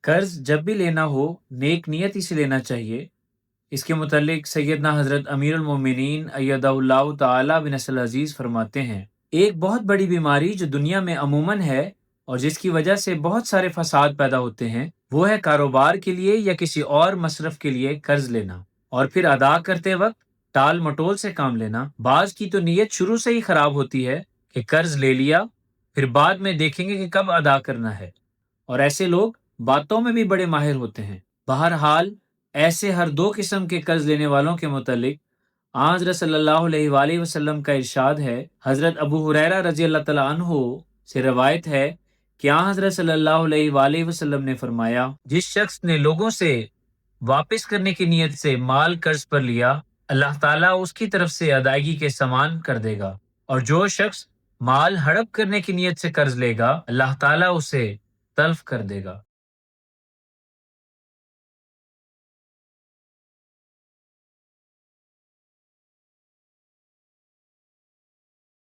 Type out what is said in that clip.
قرض جب بھی لینا ہو نیک نیتی سے لینا چاہیے۔ اس کے متعلق سیدنا حضرت امیر المومنین ایدہ اللہ تعالی بنصر العزیز فرماتے ہیں، ایک بہت بڑی بیماری جو دنیا میں عموماً ہے اور جس کی وجہ سے بہت سارے فساد پیدا ہوتے ہیں، وہ ہے کاروبار کے لیے یا کسی اور مصرف کے لیے قرض لینا اور پھر ادا کرتے وقت ٹال مٹول سے کام لینا۔ بعض کی تو نیت شروع سے ہی خراب ہوتی ہے کہ قرض لے لیا، پھر بعد میں دیکھیں گے کہ کب ادا کرنا ہے، اور ایسے لوگ باتوں میں بھی بڑے ماہر ہوتے ہیں۔ بہرحال ایسے ہر دو قسم کے قرض لینے والوں کے متعلق حضرت صلی اللہ علیہ وآلہ وسلم کا ارشاد ہے۔ حضرت ابو ہریرہ رضی اللہ تعالیٰ عنہ سے روایت ہے کہ حضرت صلی اللہ علیہ وآلہ وسلم نے فرمایا، جس شخص نے لوگوں سے واپس کرنے کی نیت سے مال قرض پر لیا، اللہ تعالیٰ اس کی طرف سے ادائیگی کے سامان کر دے گا، اور جو شخص مال ہڑپ کرنے کی نیت سے قرض لے گا، اللہ تعالیٰ اسے تلف کر دے گا۔